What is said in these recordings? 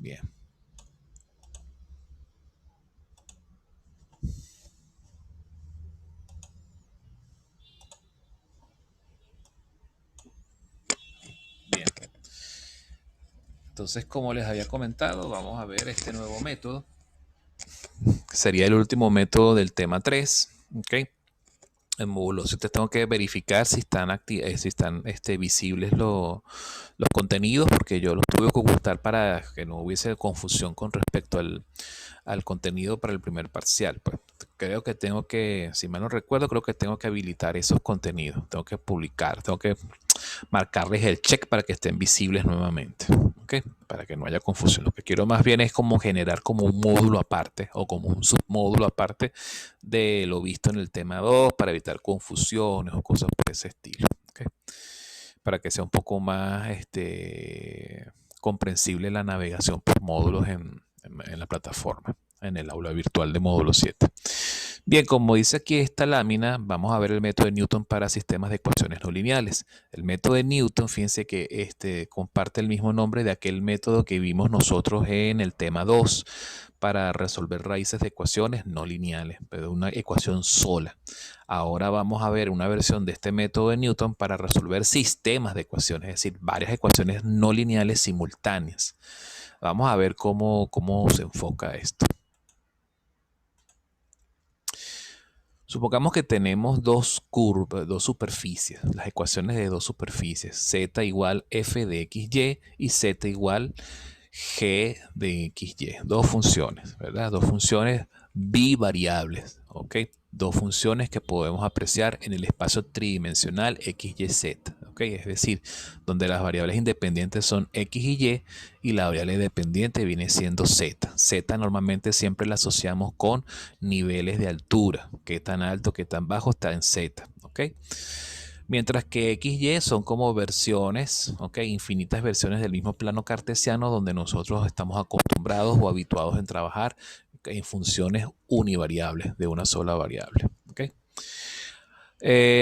Bien. Bien. Entonces, como les había comentado, vamos a ver este nuevo método. Sería el último método del tema 3. ¿Ok? En módulo 7 tengo que verificar si están visibles los contenidos, porque yo los tuve que ocultar para que no hubiese confusión con respecto al contenido para el primer parcial. Pues creo que tengo que, si mal no recuerdo, creo que tengo que habilitar esos contenidos. Tengo que publicar, tengo que marcarles el check para que estén visibles nuevamente. ¿Ok? Para que no haya confusión. Lo que quiero más bien es como generar como un módulo aparte o como un submódulo aparte de lo visto en el tema 2 para evitar confusiones o cosas por ese estilo. ¿Ok? Para que sea un poco más comprensible la navegación por módulos en la plataforma, en el aula virtual de módulo 7. Bien, como dice aquí esta lámina, vamos a ver el método de Newton para sistemas de ecuaciones no lineales. El método de Newton, fíjense que comparte el mismo nombre de aquel método que vimos nosotros en el tema 2 para resolver raíces de ecuaciones no lineales, pero una ecuación sola. Ahora vamos a ver una versión de este método de Newton para resolver sistemas de ecuaciones, es decir, varias ecuaciones no lineales simultáneas. Vamos a ver cómo se enfoca esto. Supongamos que tenemos dos curvas, dos superficies, las ecuaciones de dos superficies, z igual f de xy y z igual g de xy. Dos funciones, ¿verdad? Dos funciones bivariables, ¿ok? Dos funciones que podemos apreciar en el espacio tridimensional x, y, z, ¿ok? Es decir, donde las variables independientes son x y y la variable dependiente viene siendo z. Z normalmente siempre la asociamos con niveles de altura. Qué tan alto, qué tan bajo está en z, ¿ok? Mientras que x, y son como versiones, ¿ok? Infinitas versiones del mismo plano cartesiano donde nosotros estamos acostumbrados o habituados en trabajar en funciones univariables de una sola variable, ¿ok?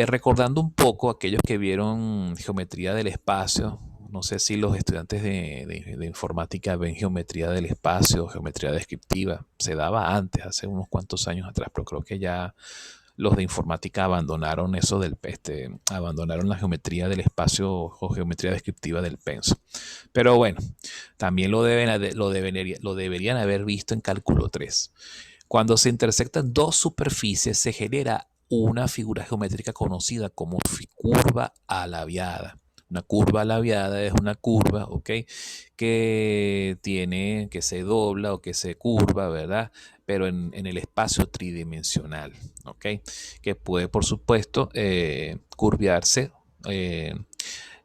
Recordando un poco aquellos que vieron geometría del espacio, no sé si los estudiantes de informática ven geometría del espacio, geometría descriptiva, se daba antes, hace unos cuantos años atrás, pero creo que ya los de informática abandonaron eso abandonaron la geometría del espacio o geometría descriptiva del penso. Pero bueno, también lo deberían haber visto en cálculo 3. Cuando se intersectan dos superficies se genera una figura geométrica conocida como curva alaviada. Una curva alaviada es una curva, ¿ok? Que se dobla o que se curva, ¿verdad? Pero en el espacio tridimensional, ¿ok? Que puede, por supuesto, curviarse eh,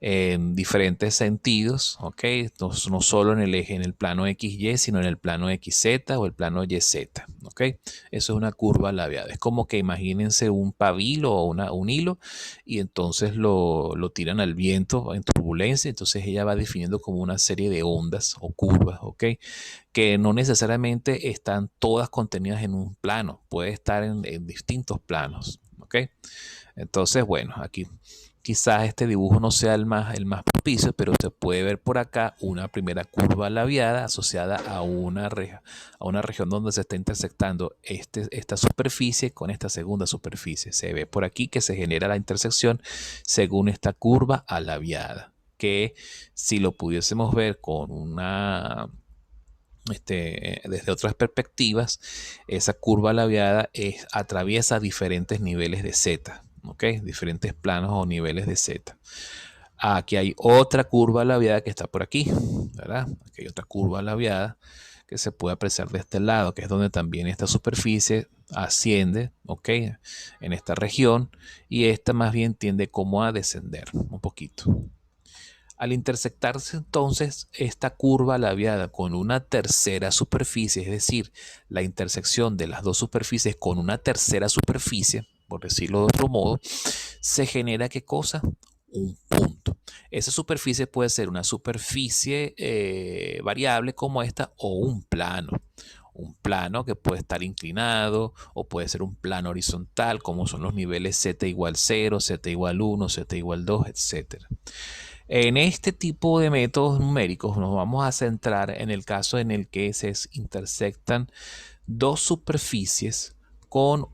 en diferentes sentidos, ¿ok? No solo en el eje, en el plano XY, sino en el plano XZ o el plano YZ, ¿ok? Eso es una curva labiada. Es como que imagínense un pabilo o un hilo y entonces lo tiran al viento en turbulencia, entonces ella va definiendo como una serie de ondas o curvas, ¿ok? Que no necesariamente están todas contenidas en un plano, puede estar en distintos planos, ¿ok? Entonces, bueno, aquí quizás este dibujo no sea el más propicio, pero usted puede ver por acá una primera curva labiada asociada a una región donde se está intersectando esta superficie con esta segunda superficie. Se ve por aquí que se genera la intersección según esta curva alaviada, que si lo pudiésemos ver con desde otras perspectivas, esa curva labiada atraviesa diferentes niveles de z, ¿ok? Diferentes planos o niveles de z. Aquí hay otra curva labiada que está por aquí, ¿verdad? Aquí hay otra curva labiada que se puede apreciar de este lado, que es donde también esta superficie asciende, ¿ok? En esta región, y esta más bien tiende como a descender un poquito. Al intersectarse entonces esta curva labiada con una tercera superficie, es decir, la intersección de las dos superficies con una tercera superficie, por decirlo de otro modo, se genera ¿qué cosa? Un punto. Esa superficie puede ser una superficie variable como esta o un plano. Un plano que puede estar inclinado o puede ser un plano horizontal como son los niveles z igual 0, z igual 1, z igual 2, etc. En este tipo de métodos numéricos nos vamos a centrar en el caso en el que se intersectan dos superficies con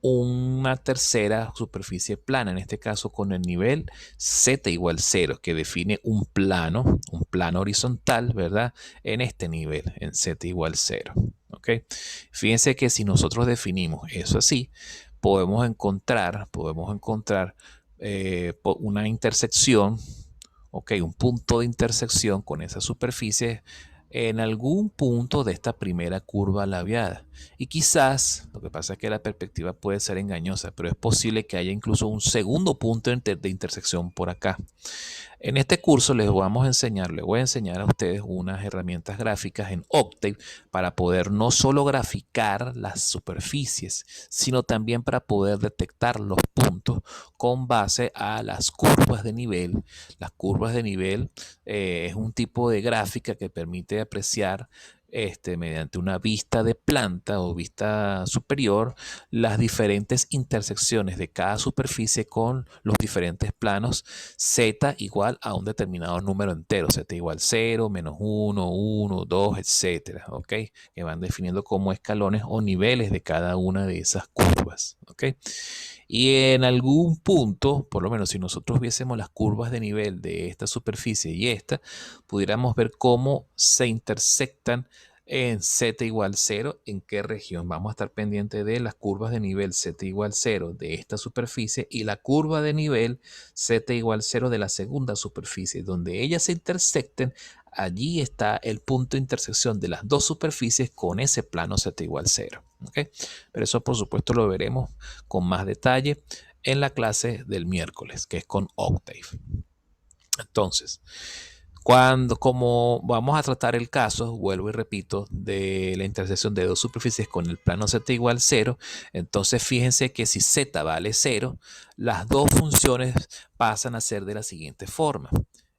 una tercera superficie plana, en este caso con el nivel z igual 0, que define un plano horizontal, ¿verdad? En este nivel, en z igual 0. ¿Ok? Fíjense que si nosotros definimos eso así, podemos encontrar una intersección, ok, un punto de intersección con esa superficie en algún punto de esta primera curva labiada. Y quizás, lo que pasa es que la perspectiva puede ser engañosa, pero es posible que haya incluso un segundo punto de intersección por acá. En este curso les voy a enseñar a ustedes unas herramientas gráficas en Octave para poder no solo graficar las superficies, sino también para poder detectar los puntos con base a las curvas de nivel. Las curvas de nivel es un tipo de gráfica que permite apreciar mediante una vista de planta o vista superior las diferentes intersecciones de cada superficie con los diferentes planos z igual a un determinado número entero, z igual 0, menos 1, 1, 2, etcétera, ¿ok? Que van definiendo como escalones o niveles de cada una de esas curvas, ¿ok? Y en algún punto, por lo menos si nosotros viésemos las curvas de nivel de esta superficie y esta, pudiéramos ver cómo se intersectan en z igual 0, en qué región. Vamos a estar pendientes de las curvas de nivel z igual 0 de esta superficie y la curva de nivel z igual 0 de la segunda superficie. Donde ellas se intersecten, allí está el punto de intersección de las dos superficies con ese plano z igual 0. ¿Okay? Pero eso por supuesto lo veremos con más detalle en la clase del miércoles, que es con Octave. Entonces, como vamos a tratar el caso, vuelvo y repito, de la intersección de dos superficies con el plano z igual 0, entonces fíjense que si z vale 0, las dos funciones pasan a ser de la siguiente forma.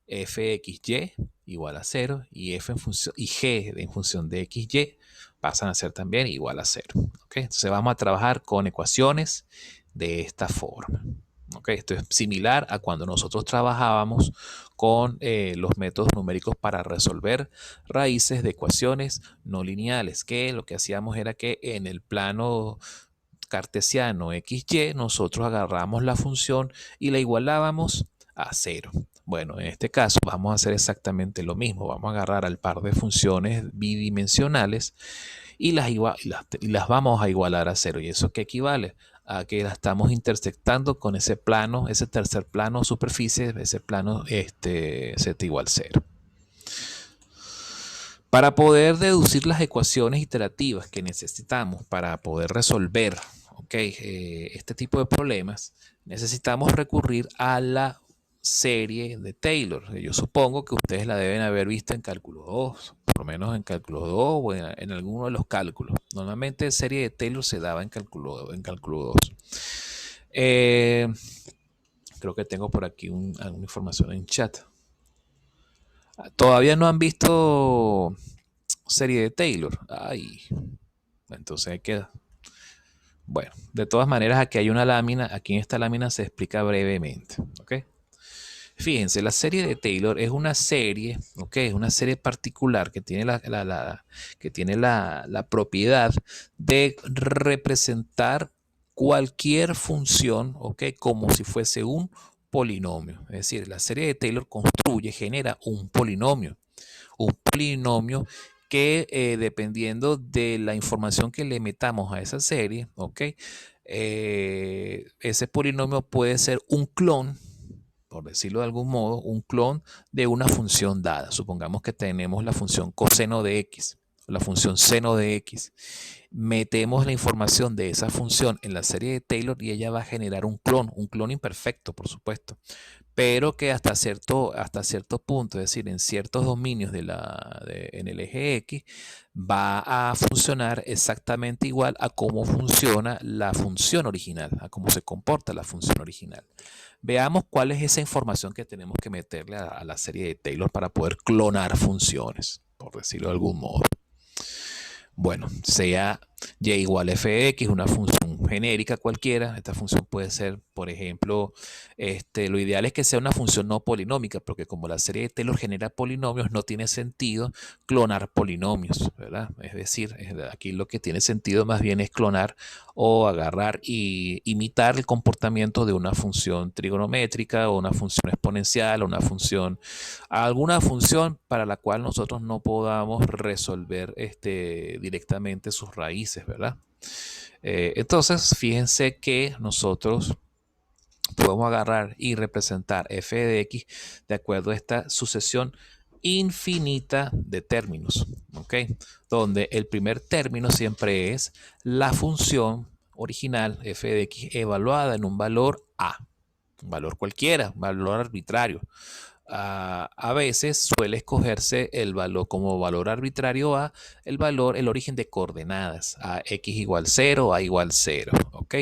fxy igual a 0 y, y g en función de xy pasan a ser también igual a 0. ¿Okay? Entonces vamos a trabajar con ecuaciones de esta forma. ¿Okay? Esto es similar a cuando nosotros trabajábamos con los métodos numéricos para resolver raíces de ecuaciones no lineales, que lo que hacíamos era que en el plano cartesiano xy nosotros agarramos la función y la igualábamos a 0. Bueno, en este caso vamos a hacer exactamente lo mismo. Vamos a agarrar al par de funciones bidimensionales y las vamos a igualar a 0. ¿Y eso qué equivale? A que la estamos intersectando con ese plano, ese tercer plano superficie, ese plano z igual 0. Para poder deducir las ecuaciones iterativas que necesitamos para poder resolver este tipo de problemas, necesitamos recurrir a la serie de Taylor. Yo supongo que ustedes la deben haber visto en cálculo 2, por lo menos en cálculo 2 o en alguno de los cálculos. Normalmente serie de Taylor se daba en cálculo 2. Creo que tengo por aquí alguna información en chat. Todavía no han visto serie de Taylor. Ay, entonces hay que... Bueno, de todas maneras aquí hay una lámina. Aquí en esta lámina se explica brevemente. ¿Ok? Fíjense, la serie de Taylor es una serie, ¿ok? Es una serie particular que tiene la propiedad de representar cualquier función, ¿ok? Como si fuese un polinomio. Es decir, la serie de Taylor genera un polinomio. Un polinomio que dependiendo de la información que le metamos a esa serie, ¿ok? Ese polinomio puede ser un clon, por decirlo de algún modo, un clon de una función dada. Supongamos que tenemos la función coseno de x, la función seno de x. Metemos la información de esa función en la serie de Taylor y ella va a generar un clon imperfecto, por supuesto, pero que hasta cierto punto, es decir, en ciertos dominios en el eje X, va a funcionar exactamente igual a cómo funciona la función original, a cómo se comporta la función original. Veamos cuál es esa información que tenemos que meterle a la serie de Taylor para poder clonar funciones, por decirlo de algún modo. Bueno, sea y igual fx, una función genérica cualquiera. Esta función puede ser Por ejemplo, lo ideal es que sea una función no polinómica, porque como la serie de Taylor genera polinomios, no tiene sentido clonar polinomios, ¿verdad? Es decir, aquí lo que tiene sentido más bien es clonar o agarrar y imitar el comportamiento de una función trigonométrica o una función exponencial o alguna función para la cual nosotros no podamos resolver directamente sus raíces, ¿verdad? Entonces, fíjense que nosotros podemos agarrar y representar f de x de acuerdo a esta sucesión infinita de términos, ¿ok? Donde el primer término siempre es la función original f de x evaluada en un valor a, un valor cualquiera, un valor arbitrario. A veces suele escogerse el valor como valor arbitrario a el origen de coordenadas, a x igual 0, a igual 0, ¿ok?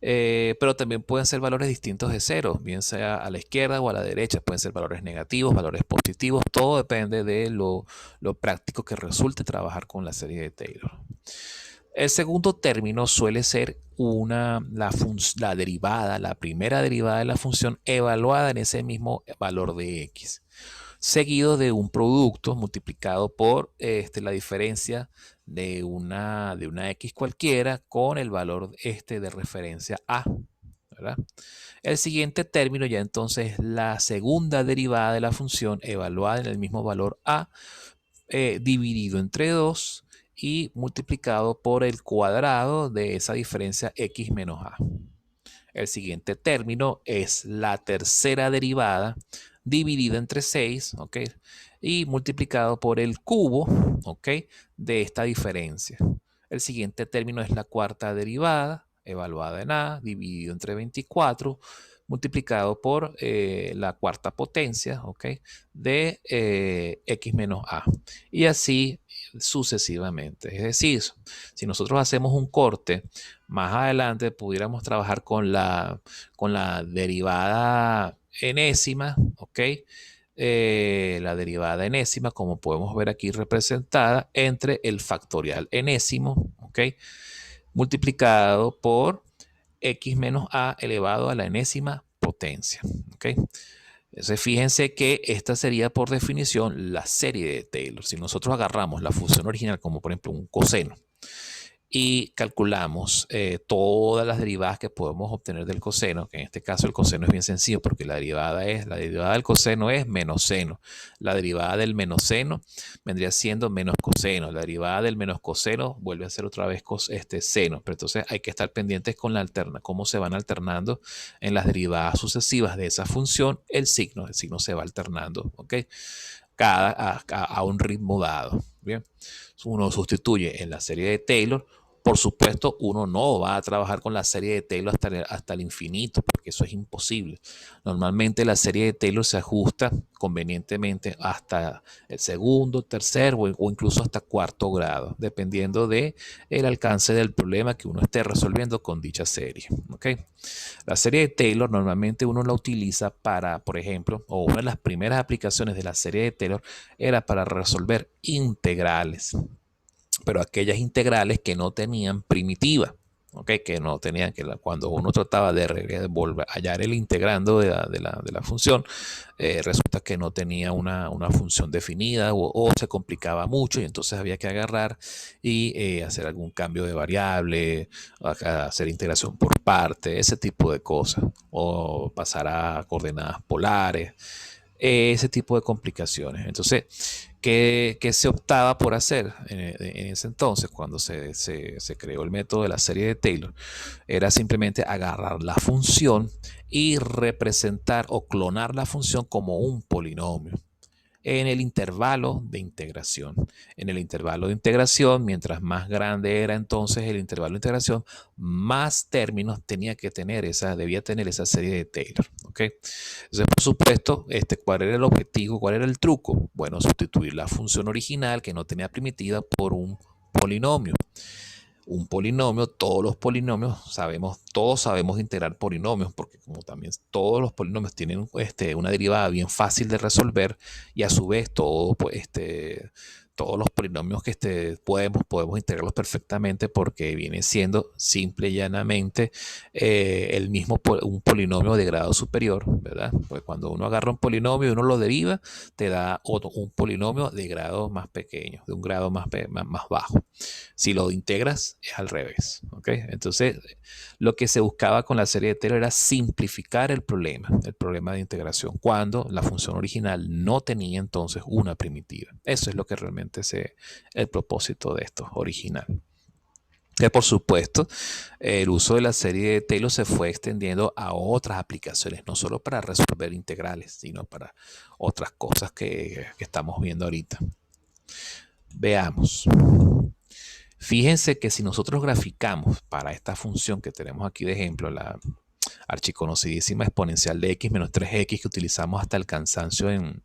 Pero también pueden ser valores distintos de cero, bien sea a la izquierda o a la derecha. Pueden ser valores negativos, valores positivos. Todo depende de lo práctico que resulte trabajar con la serie de Taylor. El segundo término suele ser la derivada, la primera derivada de la función evaluada en ese mismo valor de x, seguido de un producto multiplicado por la diferencia de una x cualquiera con el valor de referencia a, ¿verdad? El siguiente término ya entonces es la segunda derivada de la función evaluada en el mismo valor a, dividido entre 2 y multiplicado por el cuadrado de esa diferencia x menos a. El siguiente término es la tercera derivada dividida entre 6, ¿ok? Y multiplicado por el cubo, ¿ok? De esta diferencia. El siguiente término es la cuarta derivada, evaluada en a, dividido entre 24, multiplicado por la cuarta potencia, ¿ok? De x menos a. Y así sucesivamente. Es decir, si nosotros hacemos un corte, más adelante pudiéramos trabajar con la derivada enésima, ¿ok? La derivada enésima, como podemos ver aquí representada, entre el factorial enésimo, ¿ok? Multiplicado por x menos a elevado a la enésima potencia, ¿ok? Entonces, fíjense que esta sería por definición la serie de Taylor. Si nosotros agarramos la función original como por ejemplo un coseno y calculamos todas las derivadas que podemos obtener del coseno, que en este caso el coseno es bien sencillo porque la derivada del coseno es menos seno. La derivada del menos seno vendría siendo menos coseno. La derivada del menos coseno vuelve a ser otra vez seno. Pero entonces hay que estar pendientes con cómo se van alternando en las derivadas sucesivas de esa función el signo se va alternando, ¿ok? A un ritmo dado. Bien, uno sustituye en la serie de Taylor. Por supuesto, uno no va a trabajar con la serie de Taylor hasta el infinito, porque eso es imposible. Normalmente la serie de Taylor se ajusta convenientemente hasta el segundo, tercer o incluso hasta cuarto grado, dependiendo del alcance del problema que uno esté resolviendo con dicha serie. ¿Okay? La serie de Taylor normalmente uno la utiliza para, por ejemplo, o una de las primeras aplicaciones de la serie de Taylor era para resolver integrales, pero aquellas integrales que no tenían primitiva, ¿okay? Que no tenían, cuando uno trataba de volver a hallar el integrando de la función, resulta que no tenía una función definida o se complicaba mucho y entonces había que agarrar y hacer algún cambio de variable, hacer integración por parte, ese tipo de cosas, o pasar a coordenadas polares, ese tipo de complicaciones. Entonces, ¿qué se optaba por hacer en ese entonces, cuando se creó el método de la serie de Taylor? Era simplemente agarrar la función y representar o clonar la función como un polinomio en el intervalo de integración. En el intervalo de integración, mientras más grande era entonces el intervalo de integración, más términos debía tener esa serie de Taylor. ¿Okay? Entonces, por supuesto, ¿cuál era el objetivo? ¿Cuál era el truco? Bueno, sustituir la función original que no tenía primitiva por un polinomio. Un polinomio, todos sabemos integrar polinomios, porque como también todos los polinomios tienen una derivada bien fácil de resolver y a su vez todos los polinomios que podemos integrarlos perfectamente porque viene siendo simple y llanamente un polinomio de grado superior, ¿verdad? Pues cuando uno agarra un polinomio y uno lo deriva, te da un polinomio de grado más pequeño, de un grado más bajo. Si lo integras, es al revés, ¿ok? Entonces, lo que se buscaba con la serie de Taylor era simplificar el problema de integración, cuando la función original no tenía entonces una primitiva. Eso es lo que realmente es el propósito de esto original. Que por supuesto, el uso de la serie de Taylor se fue extendiendo a otras aplicaciones, no solo para resolver integrales, sino para otras cosas que estamos viendo ahorita. Veamos. Fíjense que si nosotros graficamos para esta función que tenemos aquí de ejemplo, la archiconocidísima exponencial de x menos 3x que utilizamos hasta el cansancio en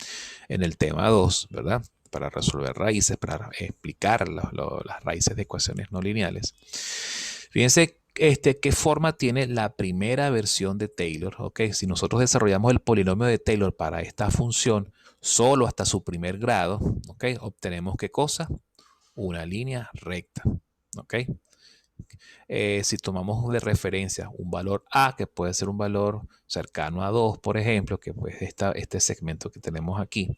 el tema 2, ¿verdad? Para resolver raíces, para explicar las raíces de ecuaciones no lineales. Fíjense qué forma tiene la primera versión de Taylor. ¿Ok? Si nosotros desarrollamos el polinomio de Taylor para esta función solo hasta su primer grado, ¿ok? Obtenemos ¿qué cosa? Una línea recta. ¿Ok? Si tomamos de referencia un valor A, que puede ser un valor cercano a 2, por ejemplo, que pues este segmento que tenemos aquí,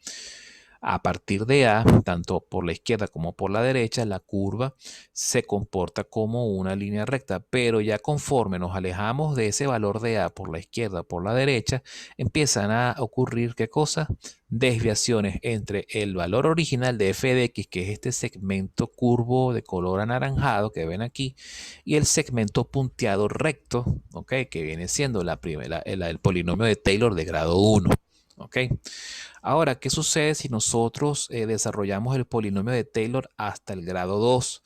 a partir de A, tanto por la izquierda como por la derecha, la curva se comporta como una línea recta, pero ya conforme nos alejamos de ese valor de A por la izquierda o por la derecha, empiezan a ocurrir ¿qué cosa? Desviaciones entre el valor original de f de x, que es este segmento curvo de color anaranjado que ven aquí, y el segmento punteado recto, ¿ok? Que viene siendo el polinomio de Taylor de grado 1. ¿Ok? Ahora, ¿qué sucede si nosotros desarrollamos el polinomio de Taylor hasta el grado 2?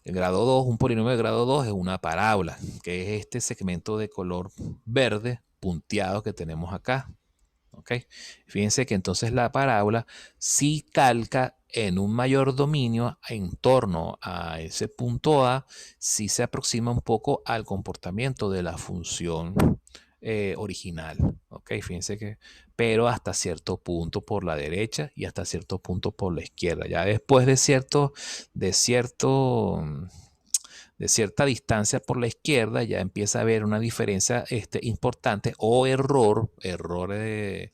El grado 2, un polinomio de grado 2 es una parábola, que es este segmento de color verde punteado que tenemos acá. ¿Ok? Fíjense que entonces la parábola sí calca en un mayor dominio en torno a ese punto A, sí se aproxima un poco al comportamiento de la función original. ¿Ok? Fíjense que, pero hasta cierto punto por la derecha y hasta cierto punto por la izquierda. Ya después de cierta distancia por la izquierda, ya empieza a haber una diferencia importante o error en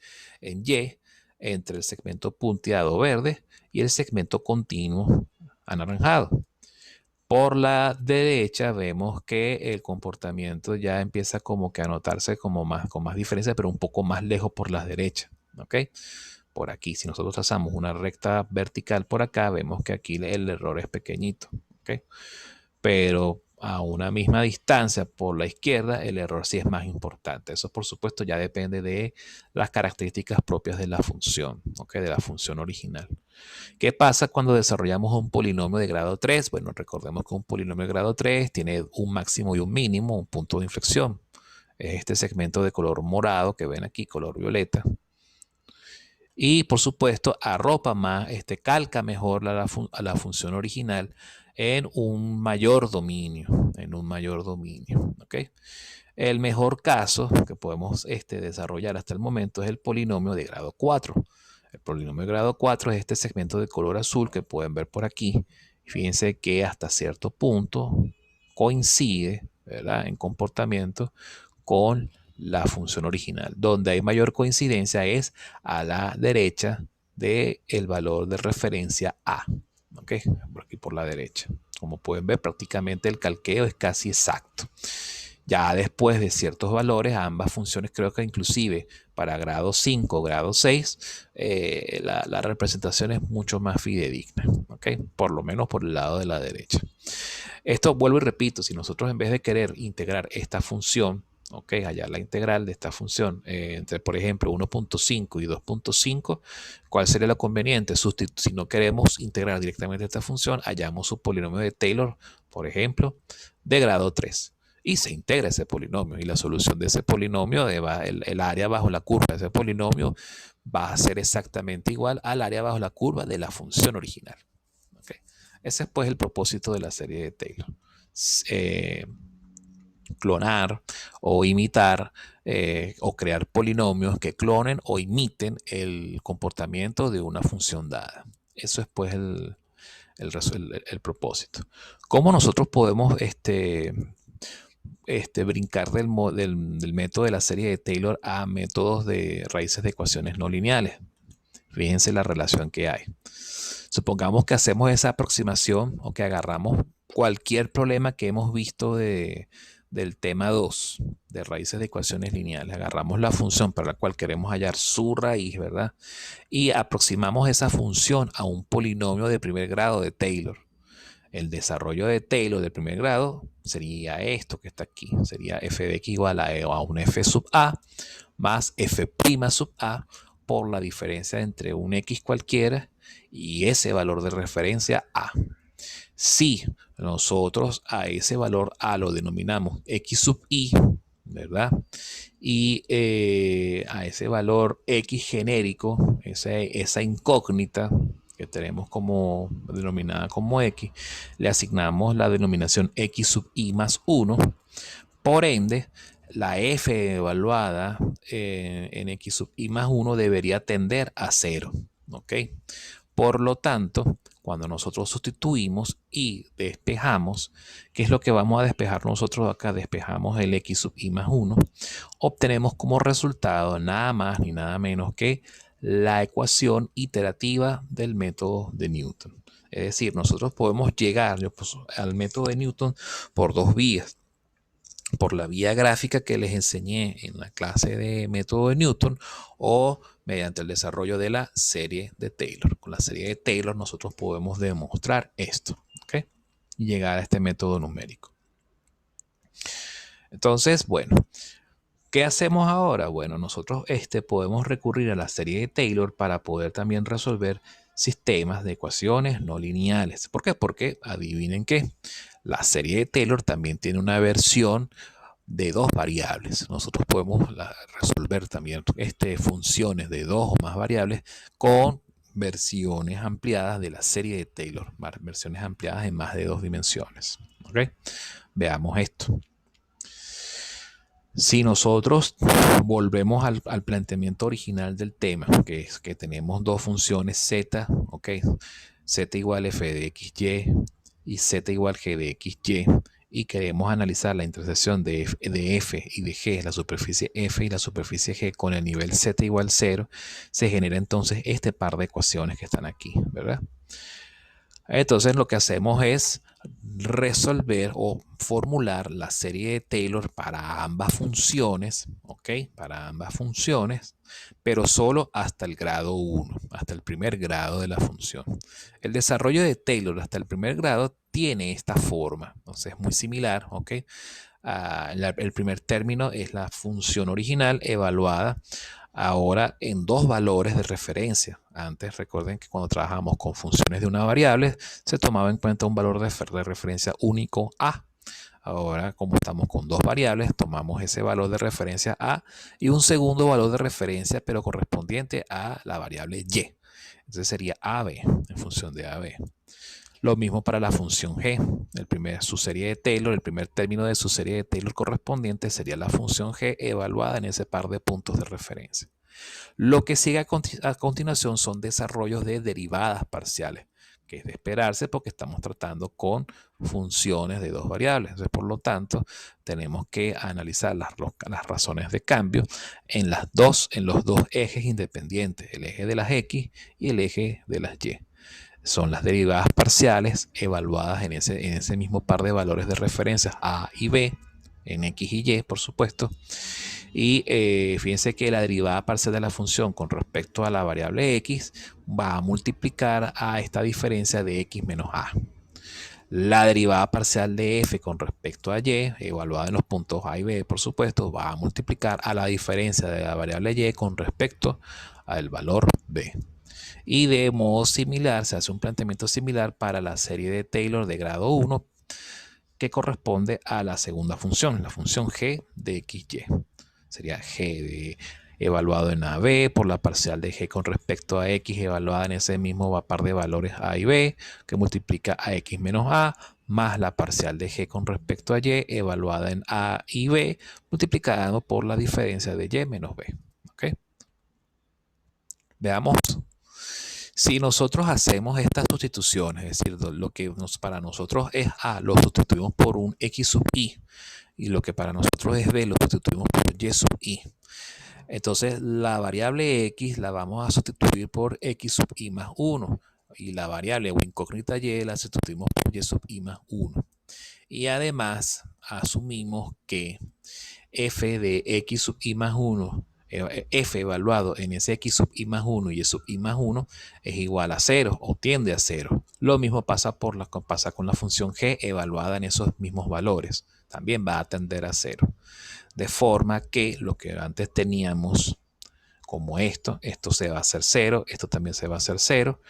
Y entre el segmento punteado verde y el segmento continuo anaranjado. Por la derecha vemos que el comportamiento ya empieza como que a notarse con más diferencia, pero un poco más lejos por la derecha. ¿Ok? Por aquí, si nosotros trazamos una recta vertical por acá, vemos que aquí el error es pequeñito. ¿Ok? Pero a una misma distancia por la izquierda, el error sí es más importante. Eso, por supuesto, ya depende de las características propias de la función, ¿ok? De la función original. ¿Qué pasa cuando desarrollamos un polinomio de grado 3? Bueno, recordemos que un polinomio de grado 3 tiene un máximo y un mínimo, un punto de inflexión. Es este segmento de color morado que ven aquí, color violeta. Y, por supuesto, arropa más, calca mejor a la función original en un mayor dominio, ¿ok? El mejor caso que podemos desarrollar hasta el momento es el polinomio de grado 4. El polinomio de grado 4 es este segmento de color azul que pueden ver por aquí. Fíjense que hasta cierto punto coincide, ¿verdad?, en comportamiento con la función original. Donde hay mayor coincidencia es a la derecha del valor de referencia A. ¿Ok? Por aquí por la derecha. Como pueden ver, prácticamente el calqueo es casi exacto. Ya después de ciertos valores, ambas funciones, creo que inclusive para grado 5, grado 6, la representación es mucho más fidedigna, ¿ok? Por lo menos por el lado de la derecha. Esto, vuelvo y repito, si nosotros en vez de querer integrar esta función, ¿ok? Hallar la integral de esta función entre, por ejemplo, 1.5 y 2.5, ¿cuál sería lo conveniente? Si no queremos integrar directamente esta función, hallamos su polinomio de Taylor, por ejemplo, de grado 3. Y se integra ese polinomio. Y la solución de ese polinomio, el área bajo la curva de ese polinomio, va a ser exactamente igual al área bajo la curva de la función original. ¿Okay? Ese es pues el propósito de la serie de Taylor. Clonar o imitar o crear polinomios que clonen o imiten el comportamiento de una función dada. Eso es pues el propósito. ¿Cómo nosotros podemos brincar del método de la serie de Taylor a métodos de raíces de ecuaciones no lineales? Fíjense la relación que hay. Supongamos que hacemos esa aproximación o que agarramos cualquier problema que hemos visto del tema 2 de raíces de ecuaciones lineales. Agarramos la función para la cual queremos hallar su raíz, ¿verdad? Y aproximamos esa función a un polinomio de primer grado de Taylor. El desarrollo de Taylor de primer grado sería esto que está aquí. Sería f de x igual a un f sub a más f' sub a por la diferencia entre un x cualquiera y ese valor de referencia a. Si nosotros a ese valor a lo denominamos x sub i, ¿verdad? Y a ese valor x genérico, esa incógnita que tenemos como denominada como x, le asignamos la denominación x sub i más 1. Por ende, la f evaluada en x sub i más 1 debería tender a 0. ¿Ok? Por lo tanto, cuando nosotros sustituimos y despejamos, ¿qué es lo que vamos a despejar nosotros acá? Despejamos el x sub i más 1. Obtenemos como resultado nada más ni nada menos que la ecuación iterativa del método de Newton. Es decir, nosotros podemos llegar al método de Newton por dos vías. Por la vía gráfica que les enseñé en la clase de método de Newton o mediante el desarrollo de la serie de Taylor. Con la serie de Taylor nosotros podemos demostrar esto, ¿ok? Y llegar a este método numérico. Entonces, bueno, ¿qué hacemos ahora? Bueno, nosotros podemos recurrir a la serie de Taylor para poder también resolver sistemas de ecuaciones no lineales. ¿Por qué? Porque adivinen qué, la serie de Taylor también tiene una versión de dos variables. Nosotros podemos resolver también funciones de dos o más variables con versiones ampliadas de la serie de Taylor, versiones ampliadas en más de dos dimensiones. ¿Okay? Veamos esto. Si nosotros volvemos al planteamiento original del tema, que es que tenemos dos funciones z, ¿ok? Z igual f de xy y z igual g de xy, y queremos analizar la intersección de f y de g, la superficie f y la superficie g con el nivel z igual 0, se genera entonces este par de ecuaciones que están aquí, ¿verdad? Entonces lo que hacemos es resolver o formular la serie de Taylor para ambas funciones, ¿ok? Para ambas funciones, pero solo hasta el grado 1, hasta el primer grado de la función. El desarrollo de Taylor hasta el primer grado tiene esta forma, entonces es muy similar, ¿ok? El primer término es la función original evaluada ahora en dos valores de referencia. Antes recuerden que cuando trabajamos con funciones de una variable se tomaba en cuenta un valor de referencia único A. Ahora, como estamos con dos variables, tomamos ese valor de referencia A y un segundo valor de referencia, pero correspondiente a la variable Y. Entonces sería AB en función de AB. Lo mismo para la función g. Su serie de Taylor, el primer término de su serie de Taylor correspondiente sería la función g evaluada en ese par de puntos de referencia. Lo que sigue a continuación son desarrollos de derivadas parciales, que es de esperarse porque estamos tratando con funciones de dos variables. Entonces, por lo tanto, tenemos que analizar las razones de cambio en los dos ejes independientes, el eje de las x y el eje de las y. Son las derivadas parciales evaluadas en ese mismo par de valores de referencia A y B, en X y Y, por supuesto. Y fíjense que la derivada parcial de la función con respecto a la variable X va a multiplicar a esta diferencia de X menos A. La derivada parcial de f con respecto a y, evaluada en los puntos A y B, por supuesto, va a multiplicar a la diferencia de la variable y con respecto al valor B. Y de modo similar, se hace un planteamiento similar para la serie de Taylor de grado 1 que corresponde a la segunda función, la función g de xy. Sería g evaluado en AB por la parcial de g con respecto a x evaluada en ese mismo par de valores A y B que multiplica a x menos A más la parcial de g con respecto a y evaluada en A y B multiplicado por la diferencia de y menos B. ¿Okay? Veamos. Si nosotros hacemos estas sustituciones, es decir, lo que para nosotros es A, lo sustituimos por un X sub I, y lo que para nosotros es B, lo sustituimos por Y sub I. Entonces, la variable X la vamos a sustituir por X sub I más 1. Y la variable o incógnita Y la sustituimos por Y sub I más 1. Y además, asumimos que f de X sub I más 1, f evaluado en ese X sub I más 1 y Y sub I más 1 es igual a 0 o tiende a 0. Lo mismo pasa con la función g evaluada en esos mismos valores. También va a tender a 0. De forma que lo que antes teníamos como esto se va a hacer 0, esto también se va a hacer 0,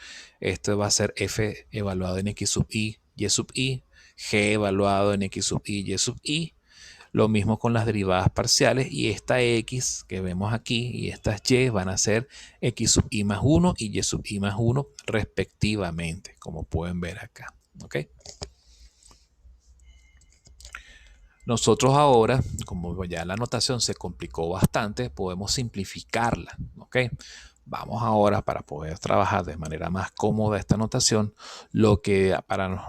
esto va a ser f evaluado en X sub I, Y sub I, g evaluado en X sub I, Y sub I. Lo mismo con las derivadas parciales, y esta X que vemos aquí y estas Y van a ser X sub I más 1 y Y sub I más 1 respectivamente, como pueden ver acá. ¿Ok? Nosotros ahora, como ya la notación se complicó bastante, podemos simplificarla. ¿Ok? Vamos ahora, para poder trabajar de manera más cómoda esta notación, lo que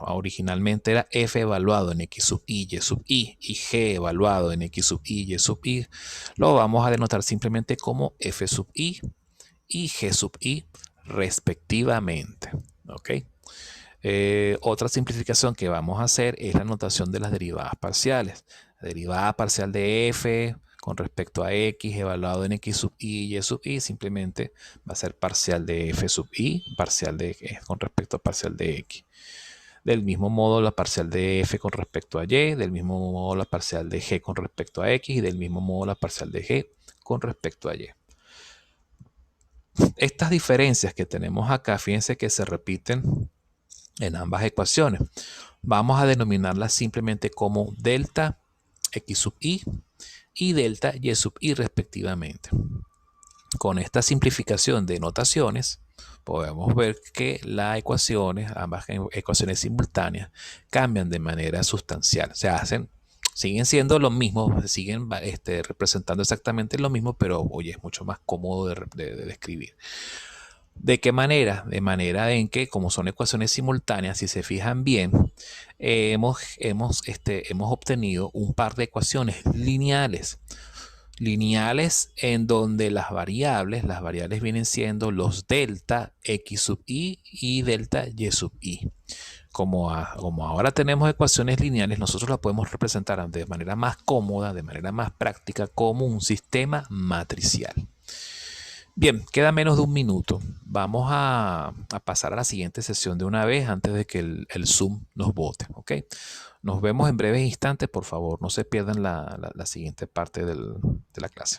originalmente era f evaluado en X sub I, Y sub I y g evaluado en X sub I, Y sub I, lo vamos a denotar simplemente como f sub I y g sub I respectivamente. ¿Ok? Otra simplificación que vamos a hacer es la notación de las derivadas parciales. La derivada parcial de f con respecto a x evaluado en X sub I y Y sub I simplemente va a ser parcial de f sub I, parcial de con respecto a parcial de x. Del mismo modo la parcial de f con respecto a y, del mismo modo la parcial de g con respecto a x y del mismo modo la parcial de g con respecto a y. Estas diferencias que tenemos acá, fíjense que se repiten en ambas ecuaciones. Vamos a denominarlas simplemente como delta X sub I y delta Y sub I respectivamente. Con esta simplificación de notaciones, podemos ver que las ecuaciones, ambas ecuaciones simultáneas, cambian de manera sustancial. Siguen siendo lo mismo, siguen representando exactamente lo mismo, pero hoy es mucho más cómodo de escribir. ¿De qué manera? De manera en que, como son ecuaciones simultáneas, si se fijan bien, hemos obtenido un par de ecuaciones lineales. Lineales en donde las variables vienen siendo los delta X sub I y delta Y sub I. Como ahora tenemos ecuaciones lineales, nosotros las podemos representar de manera más cómoda, de manera más práctica, como un sistema matricial. Bien, queda menos de un minuto. Vamos a pasar a la siguiente sesión de una vez antes de que el Zoom nos bote. ¿Ok? Nos vemos en breves instantes. Por favor, no se pierdan la siguiente parte de la clase.